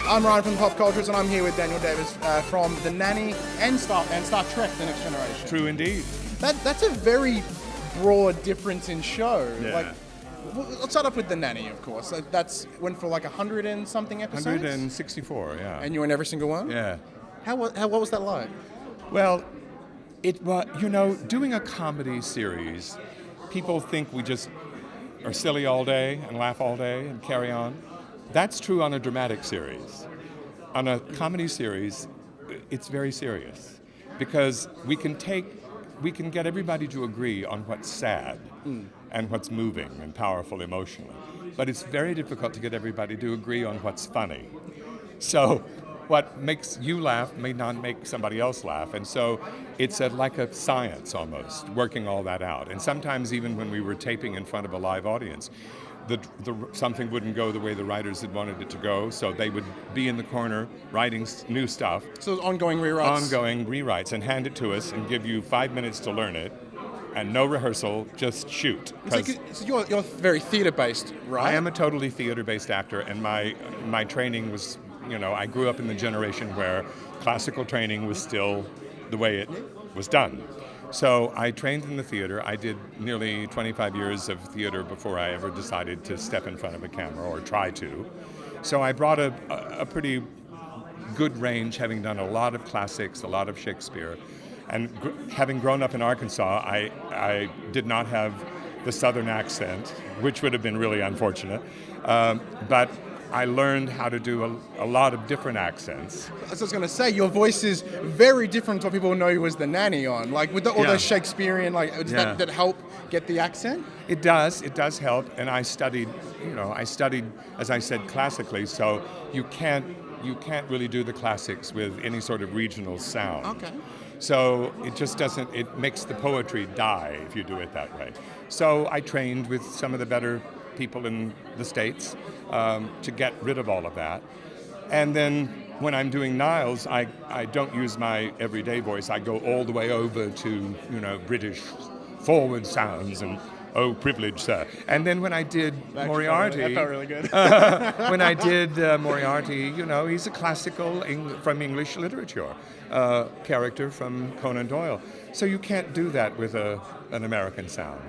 I'm Ryan from the PopCulturists, and I'm here with Daniel Davis from the Nanny and Star Trek: The Next Generation. True indeed. That's a very broad difference in show. Yeah. Like, let's start off with the Nanny, of course. That's went for like 100 and something episodes. 164, yeah. And you were in every single one. Yeah. What was that like? Well, it was, doing a comedy series, people think we just are silly all day and laugh all day and carry on. That's true on a dramatic series. On a comedy series, it's very serious because we can get everybody to agree on what's sad and what's moving and powerful emotionally. But it's very difficult to get everybody to agree on what's funny. So what makes you laugh may not make somebody else laugh. And so it's like a science almost, working all that out. And sometimes even when we were taping in front of a live audience, something wouldn't go the way the writers had wanted it to go, so they would be in the corner writing new stuff. So ongoing rewrites? Ongoing rewrites, and hand it to us and give you 5 minutes to learn it, and no rehearsal, just shoot. So you're very theater-based, right? I am a totally theater-based actor, and my training was, I grew up in the generation where classical training was still the way it was done. So I trained in the theater. I did nearly 25 years of theater before I ever decided to step in front of a camera or try to. So I brought a pretty good range, having done a lot of classics, a lot of Shakespeare. And having grown up in Arkansas, I did not have the Southern accent, which would have been really unfortunate. But I learned how to do a lot of different accents. I was going to say, your voice is very different to what people know you as the Nanny on. Like with all those Shakespearean, does that help get the accent? It does help. And I studied, as I said, classically, so you can't really do the classics with any sort of regional sound. Okay. So it makes the poetry die if you do it that way. So I trained with some of the better people in the States to get rid of all of that. And then when I'm doing Niles, I don't use my everyday voice. I go all the way over to, British forward sounds and, oh, privilege, sir. And then when I did Moriarty... That felt really good. When I did Moriarty, he's a classical from English literature character from Conan Doyle. So you can't do that with an American sound.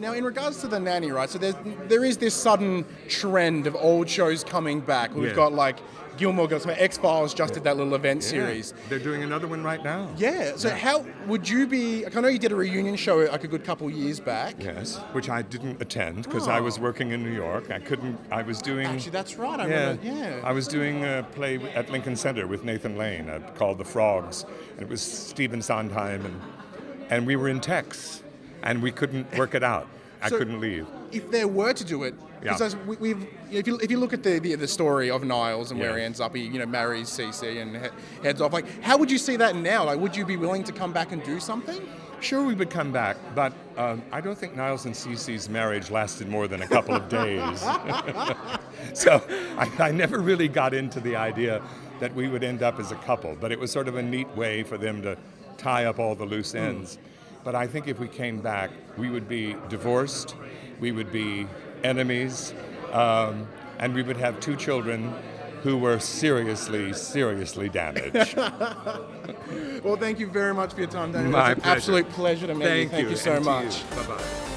Now, in regards to the Nanny, right, so there is this sudden trend of old shows coming back. We've got, Gilmore Girls, X-Files just did that little event series. They're doing another one right now. Yeah, so how would you be... I know you did a reunion show a good couple years back. Yes, which I didn't attend because I was working in New York. I was doing... Actually, that's right, I remember, I was doing a play at Lincoln Center with Nathan Lane called The Frogs. And it was Stephen Sondheim, and we were in Tex. And we couldn't work it out. I couldn't leave. If they were to do it, because if you look at the story of Niles and where he ends up, he marries Cece and heads off. How would you see that now? Would you be willing to come back and do something? Sure, we would come back, but I don't think Niles and Cece's marriage lasted more than a couple of days. So I never really got into the idea that we would end up as a couple, but it was sort of a neat way for them to tie up all the loose ends. But I think if we came back, we would be divorced, we would be enemies, and we would have 2 children who were seriously, seriously damaged. Well, thank you very much for your time, Daniel. My It's an pleasure. absolute pleasure to meet you. Thank you so much. Bye-bye.